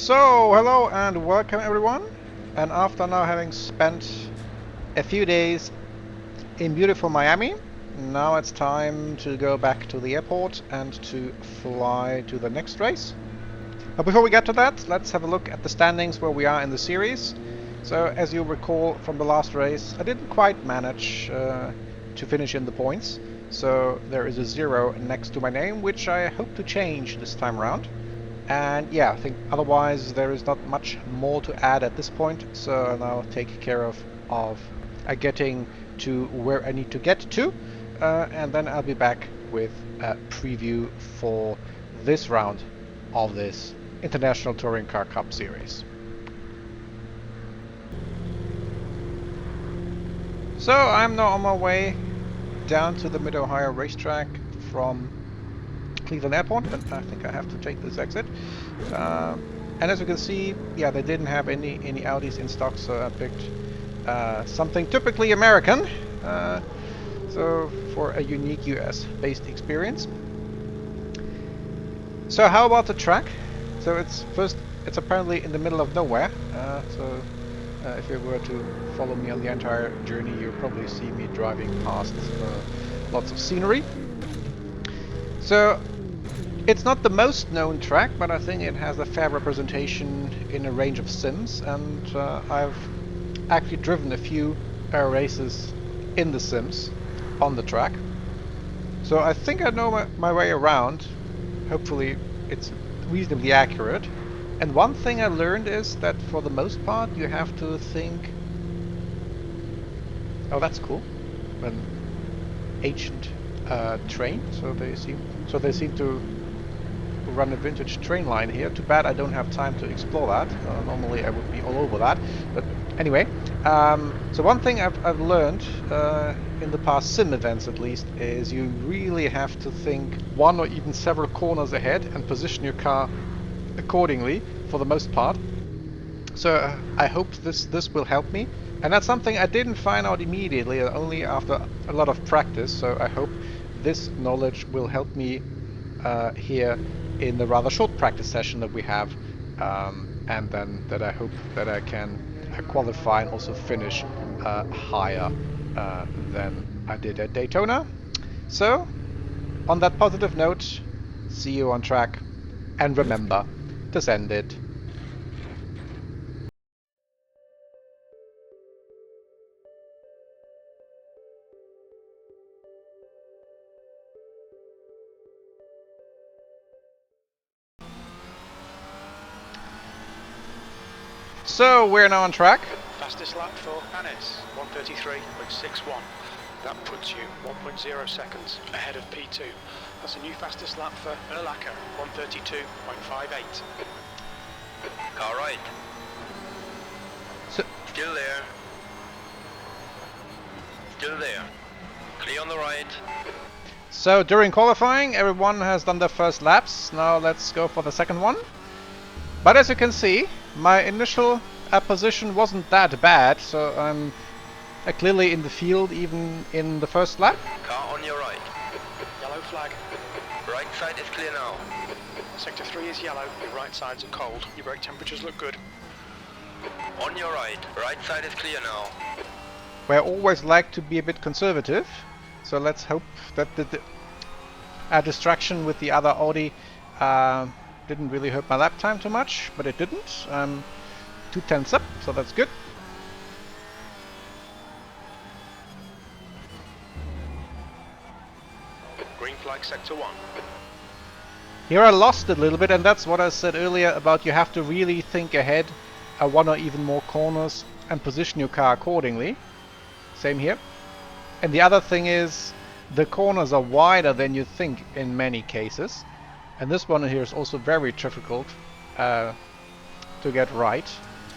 So, hello and welcome everyone. And after now having spent a few days in beautiful Miami, now it's time to go back to the airport and to fly to the next race. But before we get to that, let's have a look at the standings where we are in the series. So, as you recall from the last race, I didn't quite manage to finish in the points. So there is a 0 next to my name, which I hope to change this time around. And yeah, I think otherwise there is not much more to add at this point, so I'll now take care of getting to where I need to get to, and then I'll be back with a preview for this round of this International Touring Car Cup Series. So I'm now on my way down to the Mid-Ohio racetrack from Cleveland Airport, and I think I have to take this exit. And as you can see, yeah, they didn't have any Audis in stock, so I picked something typically American, so for a unique US-based experience. So how about the track? So it's apparently in the middle of nowhere. So if you were to follow me on the entire journey, you'll probably see me driving past lots of scenery. So it's not the most known track, but I think it has a fair representation in a range of sims, and I've actually driven a few races in the sims on the track. So I think I know my way around. Hopefully it's reasonably accurate. And one thing I learned is that for the most part you have to think... Oh, that's cool. An ancient train, so they seem to run a vintage train line here. Too bad I don't have time to explore that. Normally I would be all over that, but anyway. So one thing I've learned in the past sim events, at least, is you really have to think one or even several corners ahead and position your car accordingly for the most part. So I hope this will help me, and that's something I didn't find out immediately, only after a lot of practice. So I hope this knowledge will help me here in the rather short practice session that we have, and then that I hope that I can qualify and also finish higher than I did at Daytona. So on that positive note, see you on track, and remember to send it. So we're now on track. Fastest lap for ASUS, 133.61. That puts you 1.0 seconds ahead of P2. That's a new fastest lap for Erlacher, 132.58. Car right. Still there. Still there. Clear on the right. So during qualifying, everyone has done their first laps. Now let's go for the second one. But as you can see, my initial position wasn't that bad, so I'm clearly in the field even in the first lap. Car on your right. Yellow flag. Right side is clear now. Sector 3 is yellow, your right sides are cold. Your brake temperatures look good. On your right. Right side is clear now. We always like to be a bit conservative, so let's hope that the distraction with the other Audi didn't really hurt my lap time too much, but it didn't. 2/10 up, so that's good. Green flag sector 1. Here I lost a little bit, and that's what I said earlier about you have to really think ahead, one or even more corners, and position your car accordingly. Same here. And the other thing is, the corners are wider than you think in many cases. And this one here is also very difficult to get right.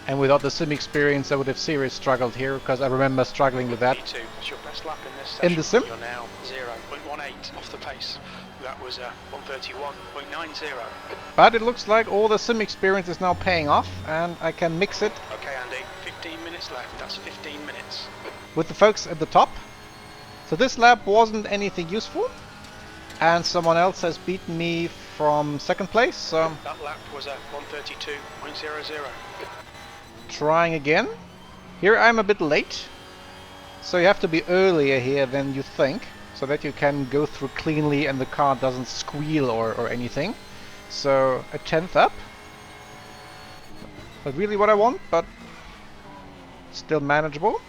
And without the sim experience, I would have seriously struggled here, because I remember struggling with that. P2, that's your best lap in this session. In the sim? You're now 0.18 off the pace. That was 131.90. But it looks like all the sim experience is now paying off, and I can mix it. Okay, Andy, 15 minutes left. That's 15 minutes. With the folks at the top. So this lap wasn't anything useful, and someone else has beaten me from second place, so That lap was a 132.00. trying again. Here I'm a bit late, so you have to be earlier here than you think, so that you can go through cleanly and the car doesn't squeal or anything. So a 10th up. Not really what I want, but still manageable.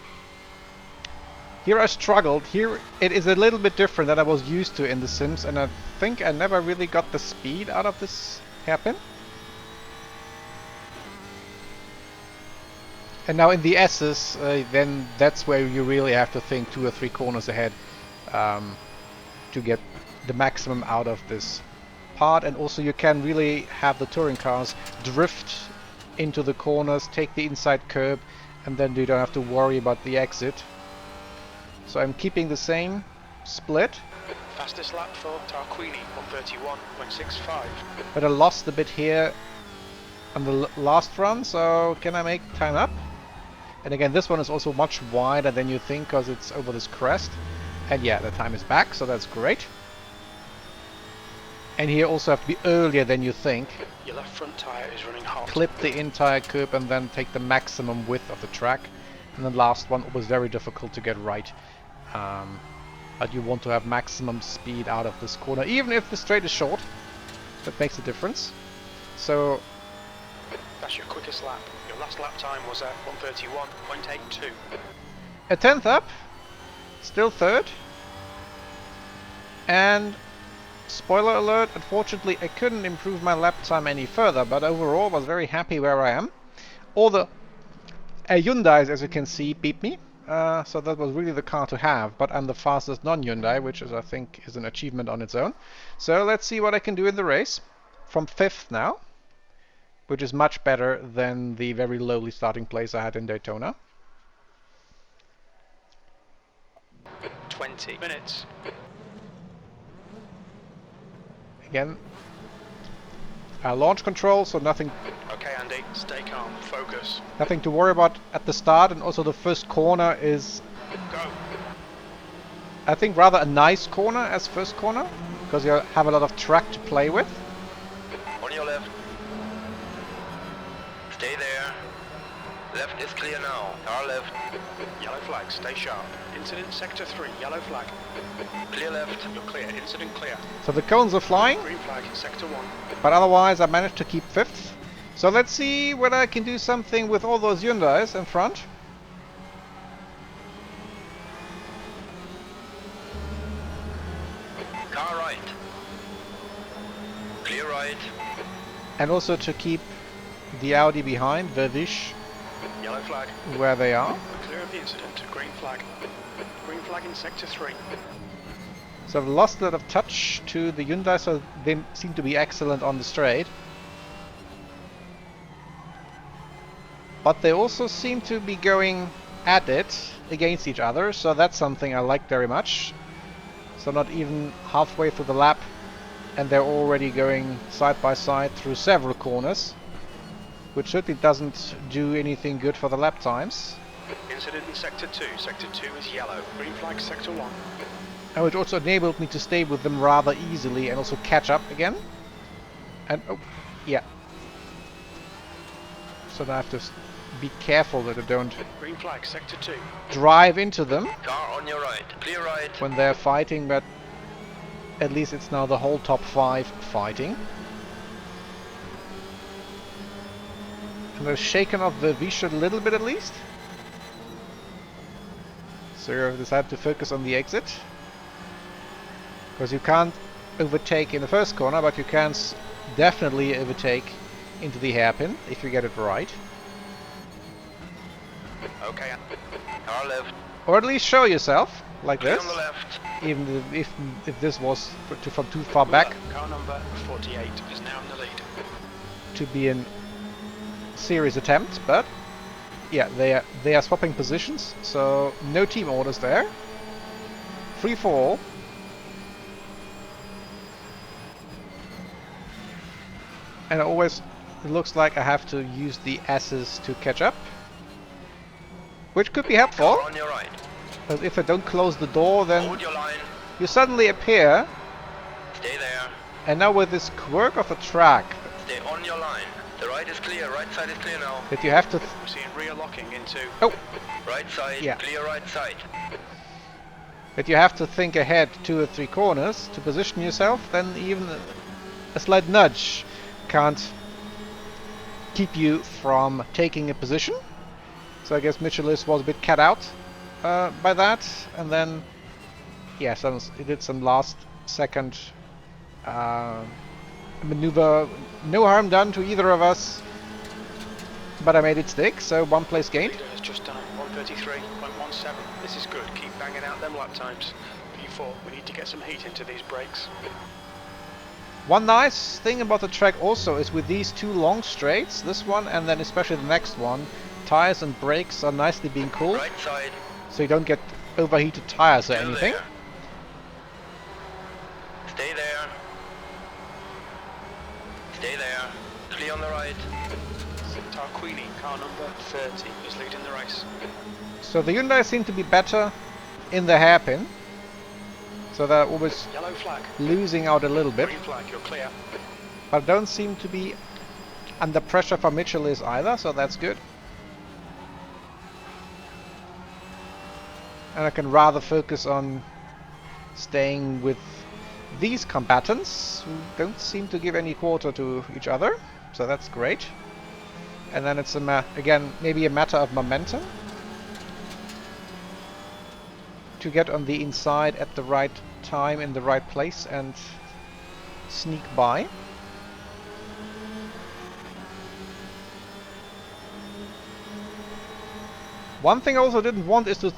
Here I struggled. Here it is a little bit different than I was used to in The Sims, and I think I never really got the speed out of this hairpin. And now in the S's, then that's where you really have to think 2 or 3 corners ahead to get the maximum out of this part. And also you can really have the touring cars drift into the corners, take the inside curb, and then you don't have to worry about the exit. So I'm keeping the same split. Fastest lap for Tarquini, 131.65. But I lost a bit here on the last run, so can I make time up? And again, this one is also much wider than you think because it's over this crest. And yeah, the time is back, so that's great. And here also have to be earlier than you think. Your left front tyre is running hot. Clip the entire curb and then take the maximum width of the track. And the last one was very difficult to get right. But you want to have maximum speed out of this corner, even if the straight is short. That makes a difference. So that's your quickest lap. Your last lap time was at 131.82. a 10th up, still third. And spoiler alert, unfortunately I couldn't improve my lap time any further, but overall I was very happy where I am. All the Hyundais, as you can see, beat me. So that was really the car to have, but I'm the fastest non-Hyundai, which is, I think, is an achievement on its own. So let's see what I can do in the race. From 5th now, which is much better than the very lowly starting place I had in Daytona. 20 minutes. Again, launch control, so nothing. Okay, Andy, stay calm, focus. Nothing to worry about at the start, and also the first corner is, Go. I think, rather a nice corner as first corner, because you have a lot of track to play with. On your left. Stay there. Left is clear now. Car left. Yellow flag, stay sharp. Incident sector 3, yellow flag. Clear left. You're clear, incident clear. So the cones are flying, Green flag, sector 1. but otherwise I managed to keep 5th. So let's see whether I can do something with all those Hyundais in front. Car right. Clear right. And also to keep the Audi behind, the Vish, Yellow flag. where they are. Clear of the incident, green flag. Green flag in sector 3. So I've lost a lot of touch to the Hyundai, so they seem to be excellent on the straight. But they also seem to be going at it against each other, so that's something I like very much. So not even halfway through the lap, and they're already going side by side through several corners, which certainly doesn't do anything good for the lap times. Incident in sector 2. Sector 2 is yellow. Green flag, sector 1. And which also enabled me to stay with them rather easily and also catch up again. And oh, yeah. So now I have to be careful that I don't Green flag, sector 2. drive into them Car on your right. Clear right. when they're fighting, but at least it's now the whole top 5 fighting. And they've shaken off the V-shot a little bit at least. So I've decided to focus on the exit. Because you can't overtake in the first corner, but you can definitely overtake into the hairpin if you get it right. Okay. Car left. Or at least show yourself, like Clear this. on the left. Even if this was from too far back Car number 48 is now in the lead. to be a serious attempt, but yeah, they are swapping positions, so no team orders there. Free for all. And it looks like I have to use the S's to catch up, which could be helpful, Car on your right. because if I don't close the door, then Hold your line. you suddenly appear Stay there. And now with this quirk of the track, Stay on your line. The right is clear, right side is clear now. that you have to... We're seeing rear locking into... Oh! Right side, Yeah. clear right side. That you have to think ahead 2 or 3 corners to position yourself, then even a slight nudge can't keep you from taking a position. So I guess Michelis was a bit cut out by that, and then yeah, he did some last second maneuver. No harm done to either of us, but I made it stick, so 1 place gained. Leader has just done 133.17. This is good. Keep banging out them lap times. P4, we need to get some heat into these brakes. One nice thing about the track also is with these 2 long straights, this one and then especially the next one, tires and brakes are nicely being cooled, Right side. so you don't get overheated tires or Still anything. there. Stay there. Stay there. Clear on the right. Tarquini, car number 30, is leading the race. So the Hyundai seem to be better in the hairpin, so they're always Yellow flag. losing out a little bit, Green flag, you're clear. but don't seem to be under pressure from Michelis either, so that's good. And I can rather focus on staying with these combatants who don't seem to give any quarter to each other, so that's great. And then it's again maybe a matter of momentum to get on the inside at the right time in the right place and sneak by. One thing I also didn't want is to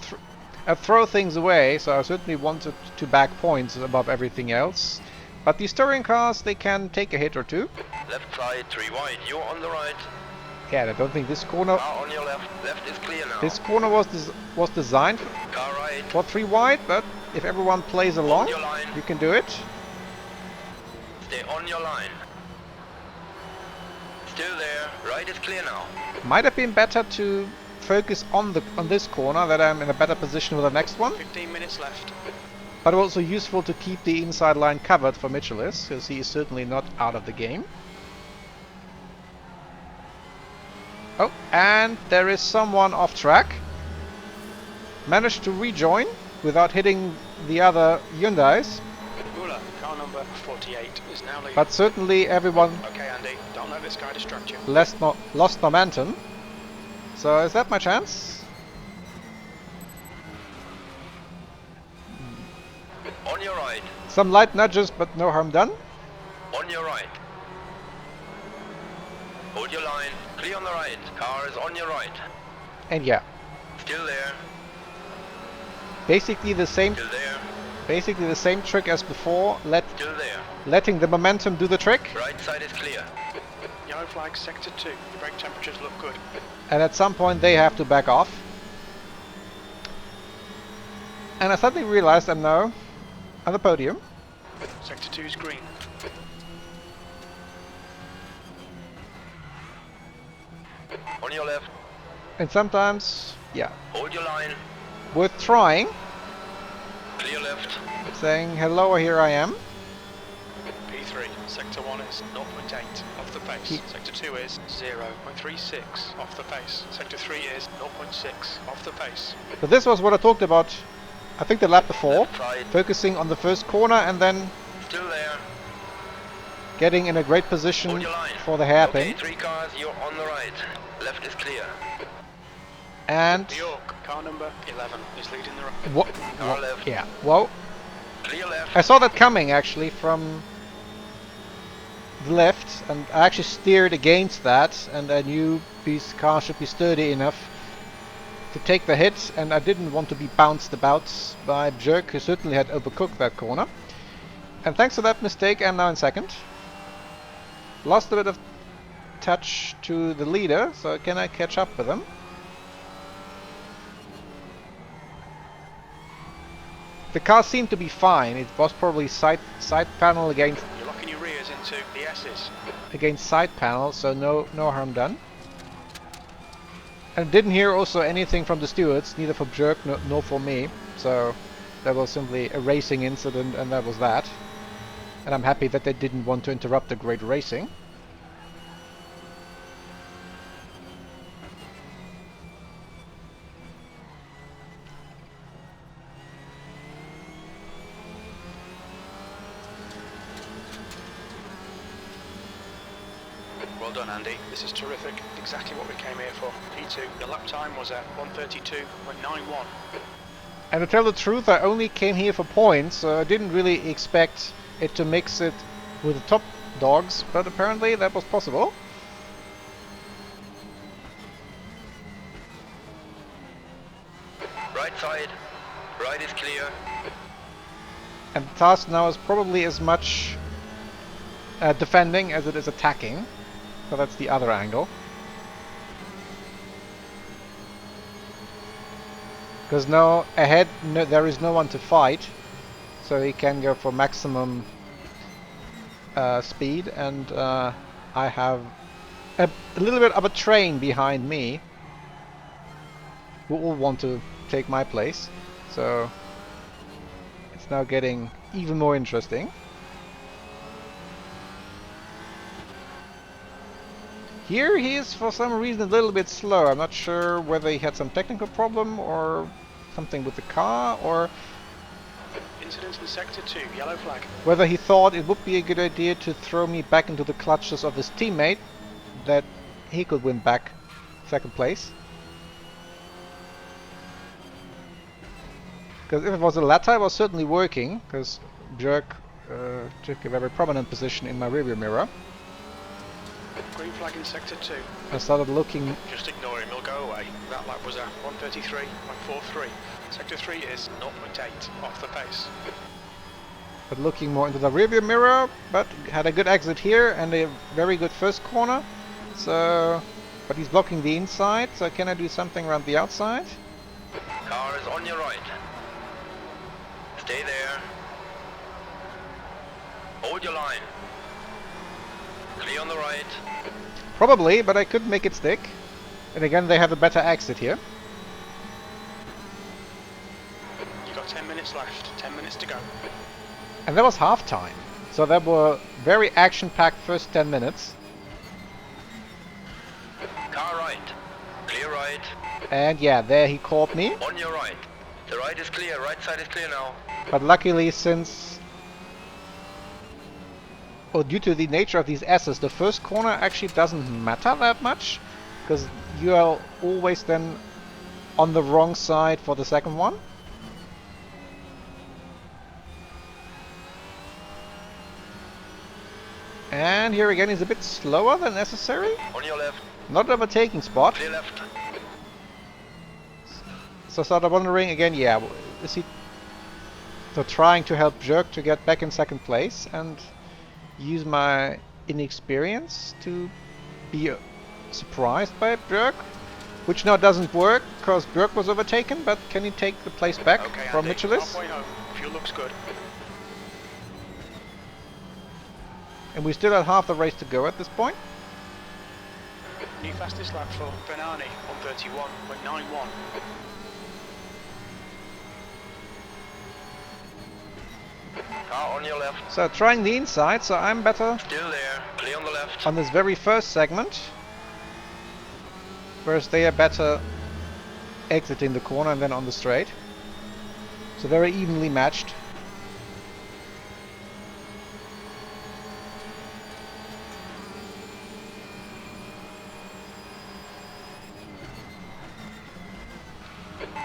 throw things away, so I certainly wanted to back points above everything else. But these touring cars, they can take a hit or two. Left side, 3 wide. You're on the right. Yeah, I don't think this corner... Car on your left. Left is clear now. This corner was designed Car right. for 3 wide, but if everyone plays along, On your line. you can do it. Stay on your line. Still there. Right is clear now. Might have been better to focus on this corner, that I'm in a better position with the next one. 15 minutes left. But also useful to keep the inside line covered for Michelis, because he is certainly not out of the game. Oh, and there is someone off track. Managed to rejoin without hitting the other Hyundais. Muller, car number 48, is now leading. But certainly everyone Okay, Andy, don't let this guy distract you. lost momentum. So is that my chance? On your right. Some light nudges, but no harm done. On your right. Hold your line. Clear on the right. Car is on your right. And yeah, Still there. basically the same trick as before. Still there. Letting the momentum do the trick. Right side is clear. Yellow flag, sector 2. Your brake temperatures look good. And at some point they have to back off. And I suddenly realized I'm now on the podium. Sector 2 is green. On your left. And sometimes, yeah, Hold your line. worth trying, Clear left. saying hello, here I am. P3, sector 1 is 0.8 off the pace. Sector 2 is 0.36 off the pace. Sector 3 is 0.6 off the pace. So this was what I talked about, I think the lap before, Left side. focusing on the first corner and then Still there. getting in a great position Hold your line. for the hairpin. Okay, 3 cars. You're on the right. Left is clear. And York, car number 11, is leading the right. what? Car left. Yeah, well, Clear left. I saw that coming actually from the left, and I actually steered against that, and I knew this car should be sturdy enough to take the hit, and I didn't want to be bounced about by Bjerg, who certainly had overcooked that corner. And thanks to that mistake, I'm now in second. Lost a bit of touch to the leader, so can I catch up with him? The car seemed to be fine. It was probably side panel against You're locking your rears into the S's. side panel, so no harm done. And didn't hear also anything from the stewards, neither for Bjerg nor for me. So that was simply a racing incident, and that was that. And I'm happy that they didn't want to interrupt the great racing. Well done, Andy. This is terrific. Exactly what we came here for. P2. Your lap time was at 1:32.91. And to tell the truth, I only came here for points, so I didn't really expect it to mix it with the top dogs, but apparently that was possible. Right side. Right is clear. And the task now is probably as much defending as it is attacking. So that's the other angle. Because now ahead there is no one to fight, so he can go for maximum speed, and I have a little bit of a train behind me who all want to take my place, so it's now getting even more interesting. Here he is for some reason a little bit slow. I'm not sure whether he had some technical problem or something with the car, or Incidents in Sector 2, yellow flag. whether he thought it would be a good idea to throw me back into the clutches of his teammate, that he could win back second place. Because if it was the latter, it was certainly working, because Jerk took a very prominent position in my rearview mirror. Green flag in Sector 2. I started looking. Just ignore him, he'll go away. That lap was at 1:33.43. Sector 3 is 0.8 off the pace. But looking more into the rearview mirror, but had a good exit here and a very good first corner. So, but he's blocking the inside, so can I do something around the outside? Car is on your right. Stay there. Hold your line. Clear on the right. Probably, but I could make it stick. And again, they have a better exit here. You've got 10 minutes left, 10 minutes to go. And that was half time. So that were very action-packed first 10 minutes. Car right. Clear right. And yeah, there he caught me. On your right. The right is clear. Right side is clear now. But luckily, since... Well, due to the nature of these S's, the first corner actually doesn't matter that much. Because you are always then on the wrong side for the second one. And here again, he's a bit slower than necessary. On your left. Not overtaking spot. Clear left. So I started wondering again, yeah, is he so trying to help Jerk to get back in second place and use my inexperience to be surprised by Jerk? Which now doesn't work because Jerk was overtaken, but can he take the place back Okay, from Andy, Michelis? halfway home. Fuel looks good. And we still have half the race to go at this point. New fastest lap for Benani, 1:31.91. Car on your left. So trying the inside, so I'm better Still there. Clear on the left. on this very first segment. Whereas they are better exiting the corner and then on the straight. So very evenly matched.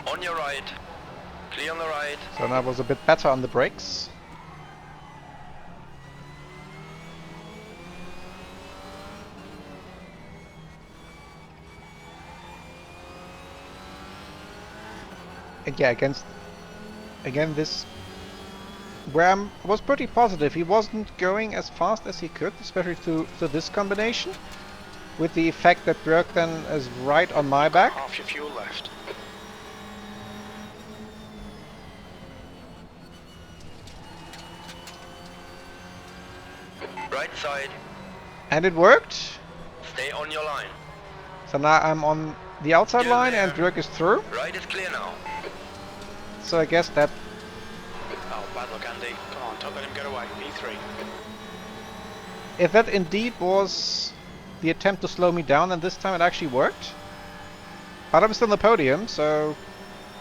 On your right. Clear on the right. So now was a bit better on the brakes. And yeah, again this where I was pretty positive he wasn't going as fast as he could, especially to this combination, with the effect that Björk then is right on my back. Half your fuel left. Right side. And it worked. Stay on your line. So now I'm on the outside Still line there. and Björk is through. Right is clear now. So I guess that Oh, bad luck, Andy. Come on, don't let him get away. P3. If that indeed was the attempt to slow me down, and this time it actually worked. But I'm still on the podium, so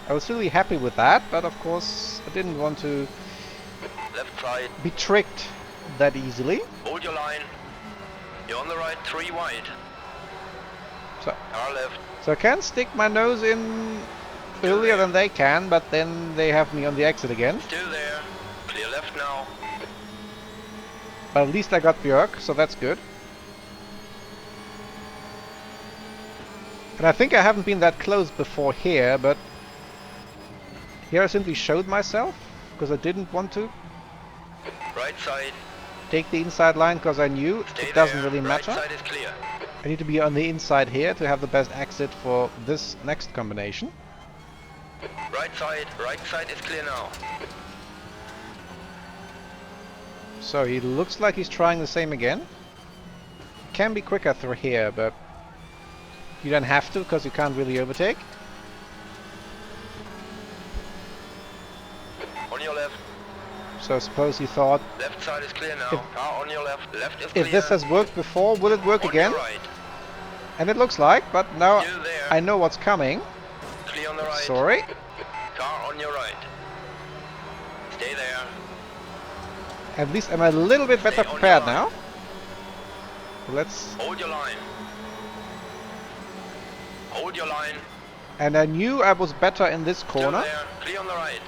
I was really happy with that. But of course, I didn't want to Left side. be tricked that easily. Hold your line. You're on the right, 3 wide. Car left. So I can stick my nose in earlier than they can, but then they have me on the exit again. Still there. Clear left now. But at least I got Björk, so that's good. And I think I haven't been that close before here, but here I simply showed myself, because I didn't want to Right side. take the inside line, because I knew Stay it doesn't there. really matter. Right side is clear. I need to be on the inside here to have the best exit for this next combination. Right side is clear now. So he looks like he's trying the same again. Can be quicker through here, but you don't have to because you can't really overtake. On your left. So I suppose he thought, Left side is clear now. Car on your left. Left is clear. if this has worked before, will it work on again? Your right. And it looks like, but now Still there. I know what's coming. Clear on the right. Sorry. Car on your right. Stay there. At least I'm a little bit better Stay on prepared your now. line. Let's... Hold your line. Hold your line. And I knew I was better in this Still corner. there. Clear on the right.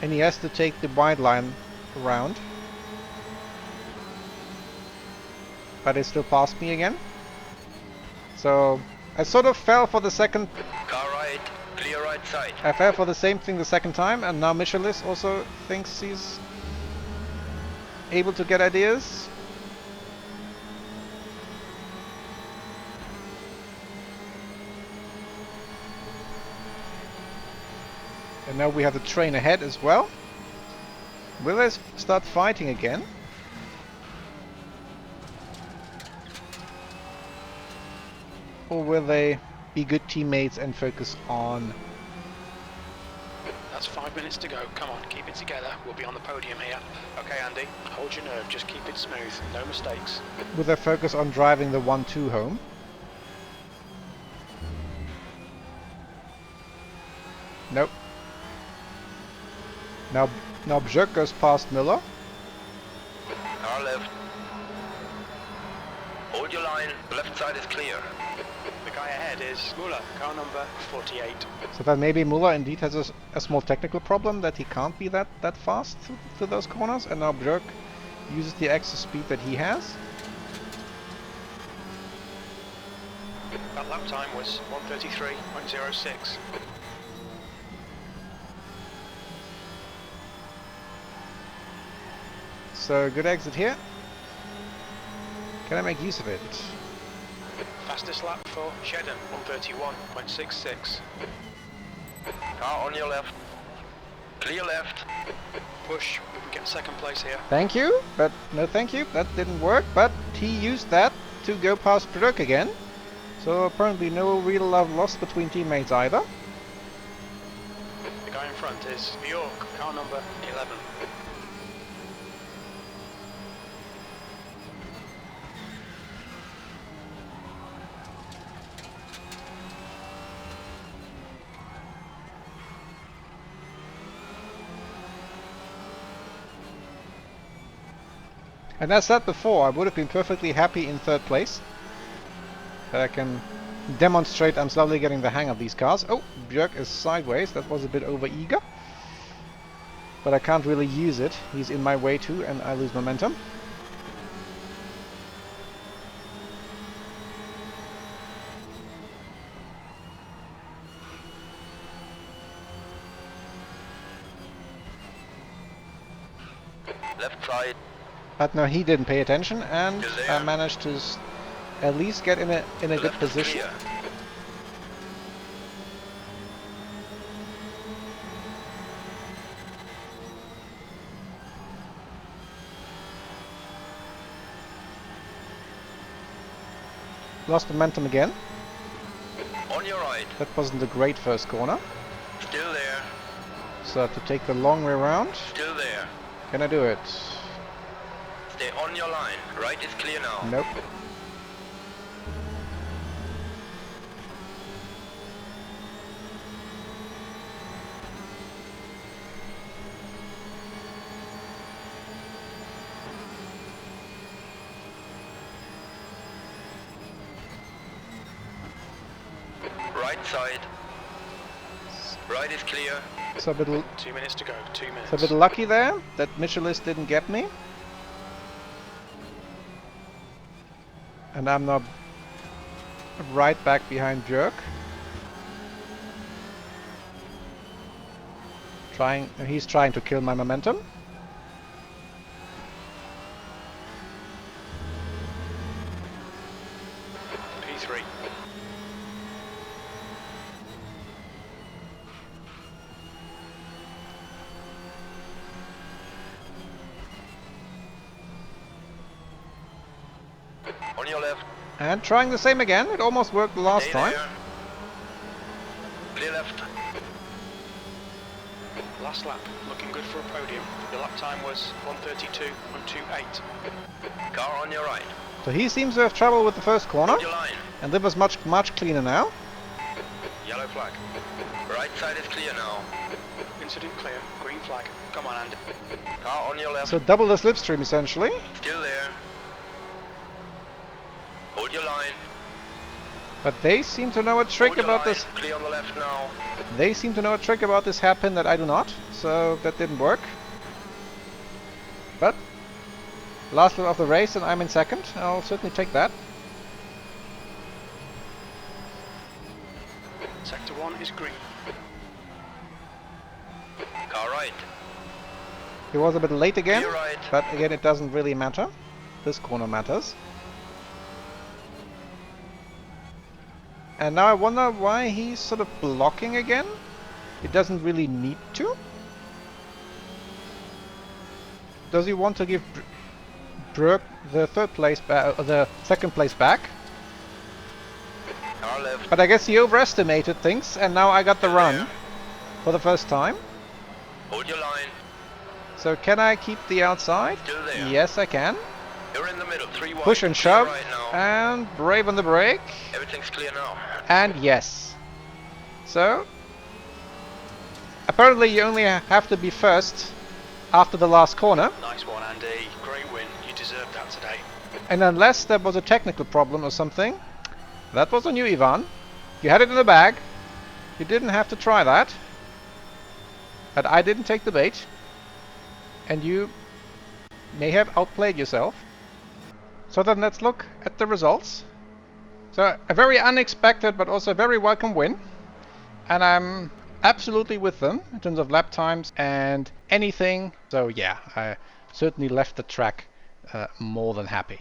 And he has to take the wide line around. But he still passed me again. So I sort of fell for the second... Car right. Clear right side. I fell for the same thing the second time, and now Michelis also thinks he's able to get ideas. And now we have the train ahead as well. Will they start fighting again? Or will they be good teammates and focus on... That's 5 minutes to go. Come on, keep it together. We'll be on the podium here. Okay, Andy, hold your nerve. Just keep it smooth. No mistakes. Will they focus on driving the 1-2 home? Nope. Now Björk goes past Miller. Car left. Hold your line. Left side is clear. The guy ahead is Muller, car number 48. So that maybe Muller indeed has a small technical problem that he can't be that fast through those corners, and now Björk uses the extra speed that he has. That lap time was 1:33.06. So good exit here. Can I make use of it? Fastest lap for Shedden, 1:31.66. Car on your left. Clear left. Push, we can get second place here. Thank you, but no thank you. That didn't work, but he used that to go past Björk again. So apparently no real love lost between teammates either. The guy in front is Bjork, car number 11. And as said before, I would have been perfectly happy in third place. That I can demonstrate I'm slowly getting the hang of these cars. Oh, Björk is sideways. That was a bit over eager. But I can't really use it. He's in my way too, and I lose momentum. Left side. But no, he didn't pay attention, and You're I there. managed to at least get in a good Left is position. clear. Lost momentum again. On your right. That wasn't a great first corner. Still there. to take the long way around. Still there. Can I do it? Stay on your line. Right is clear now. Nope. Right side. Right is clear. So a bit, 2 minutes to go, 2 minutes. so a bit lucky there that Michelis didn't get me. And I'm now right back behind Björk. He's trying to kill my momentum. P3. On your left. And trying the same again. It almost worked the last Stay time. there. Clear left. Last lap, looking good for a podium. Your lap time was 1:32.28. Car on your right. So he seems to have trouble with the first corner. Hold your line. And that was much cleaner now. Yellow flag. Right side is clear now. Incident clear, green flag. Come on, Andy. Car on your left. So double the slipstream essentially. Still there. Hold your line. But they seem to know a trick Hold your about line. this. Clear on the left now. They seem to know a trick about this hairpin that I do not. So that didn't work. But last lap of the race and I'm in second. I'll certainly take that. Sector 1 is green. Car right. He was a bit late again. Clear right. But again, it doesn't really matter. This corner matters. And now I wonder why he's sort of blocking again. He doesn't really need to. Does he want to give Brooke the the second place back? Car left. But I guess he overestimated things, and now I got the Still run there. for the first time. Hold your line. So can I keep the outside? Still there. Yes, I can. You're in the middle. 3 wide. Push and Clear shove, right now. and brave on the brake, Everything's clear now. and yes. So apparently you only have to be first after the last corner, Nice one, Andy. Great win. You deserved that today. and unless there was a technical problem or something, that was on you, Ivan. You had it in the bag. You didn't have to try that. But I didn't take the bait, and you may have outplayed yourself. So then let's look at the results. So a very unexpected but also a very welcome win. And I'm absolutely with them in terms of lap times and anything. So yeah, I certainly left the track more than happy.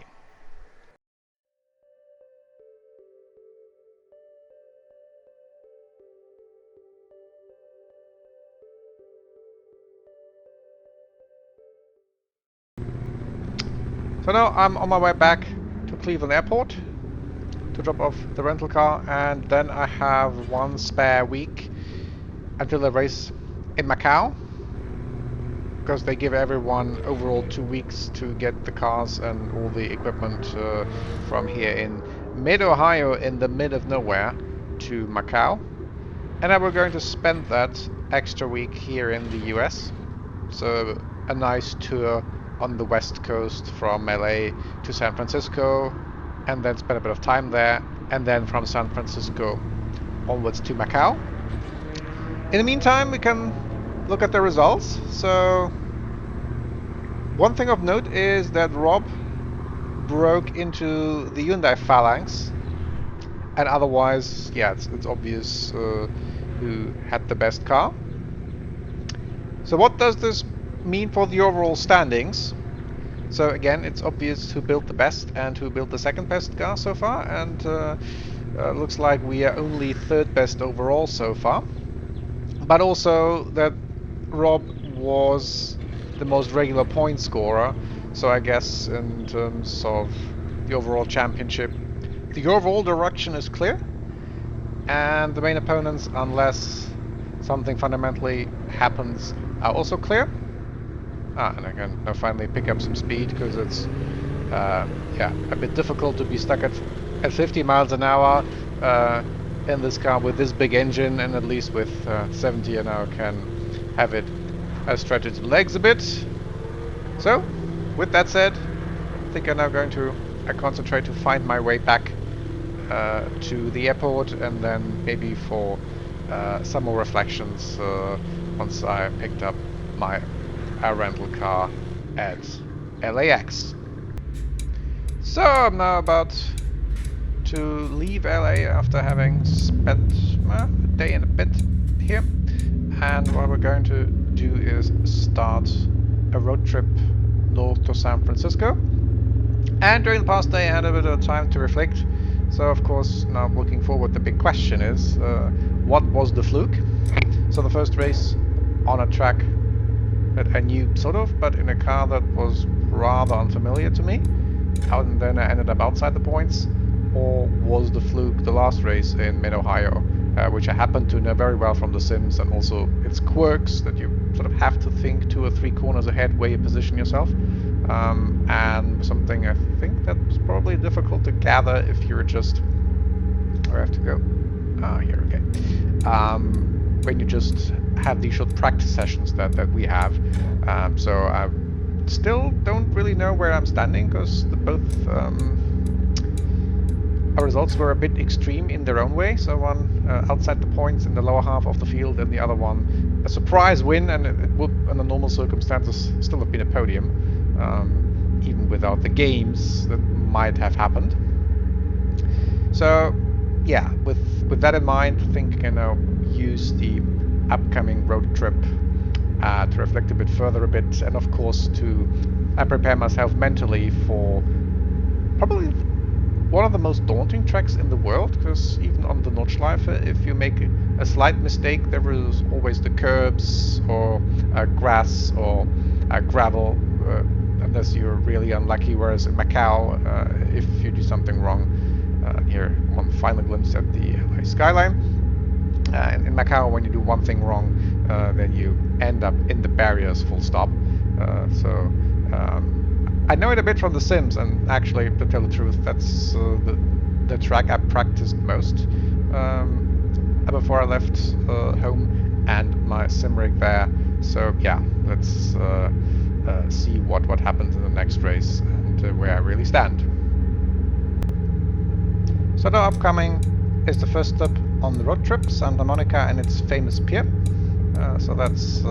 So now I'm on my way back to Cleveland Airport to drop off the rental car, and then I have one spare week until the race in Macau, because they give everyone overall 2 weeks to get the cars and all the equipment from here in mid-Ohio in the mid of nowhere to Macau. And then we're going to spend that extra week here in the US. So a nice tour on the west coast from LA to San Francisco, and then spend a bit of time there, and then from San Francisco onwards to Macau. In the meantime, we can look at the results. So one thing of note is that Rob broke into the Hyundai Phalanx, and otherwise, yeah, it's obvious who had the best car. So what does this mean for the overall standings? So again, it's obvious who built the best and who built the second best car so far, and looks like we are only third best overall so far. But also that Rob was the most regular point scorer, so I guess in terms of the overall championship, the overall direction is clear, and the main opponents, unless something fundamentally happens, are also clear. And I can now finally pick up some speed because it's yeah, a bit difficult to be stuck at 50 miles an hour in this car with this big engine, and at least with 70 an hour can have it stretch its legs a bit. So, with that said, I think I'm now going to concentrate to find my way back to the airport, and then maybe for some more reflections once I picked up my rental car at LAX. So I'm now about to leave LA after having spent a day and a bit here, and what we're going to do is start a road trip north to San Francisco. And during the past day I had a bit of time to reflect, so of course now looking forward the big question is what was the fluke? So the first race on a track that I knew sort of, but in a car that was rather unfamiliar to me, and then I ended up outside the points, or was the fluke the last race in mid-Ohio, which I happen to know very well from The Sims, and also its quirks that you sort of have to think 2 or 3 corners ahead where you position yourself, and something I think that was probably difficult to gather if you're just, where I have to go, here, okay, when you just have these short practice sessions that we have. So I still don't really know where I'm standing, because both our results were a bit extreme in their own way. So one outside the points in the lower half of the field, and the other one a surprise win, and it would, under normal circumstances, still have been a podium, even without the games that might have happened. So yeah, with that in mind, I think I can now use the upcoming road trip to reflect a bit further and of course to prepare myself mentally for probably one of the most daunting tracks in the world, because even on the Nordschleife, if you make a slight mistake, there is always the curbs or grass or gravel, unless you're really unlucky, whereas in Macau, if you do something wrong, here one final glimpse at the LA skyline. In Macau, when you do one thing wrong, then you end up in the barriers, full stop. So I know it a bit from The Sims, and actually, to tell the truth, that's the track I practiced most before I left home and my sim rig there. So yeah, let's see what happens in the next race and where I really stand. So now upcoming is the first stop on the road trip, Santa Monica and its famous pier. So that's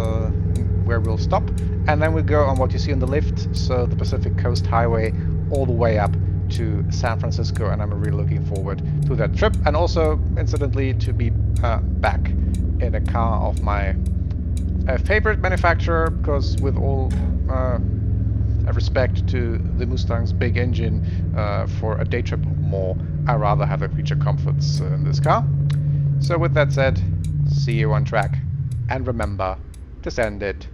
where we'll stop. And then we go on what you see on the left, so the Pacific Coast Highway, all the way up to San Francisco, and I'm really looking forward to that trip. And also, incidentally, to be back in a car of my favorite manufacturer, because with all respect to the Mustang's big engine, for a day trip or more, I rather have the creature comforts in this car. So with that said, see you on track, and remember to send it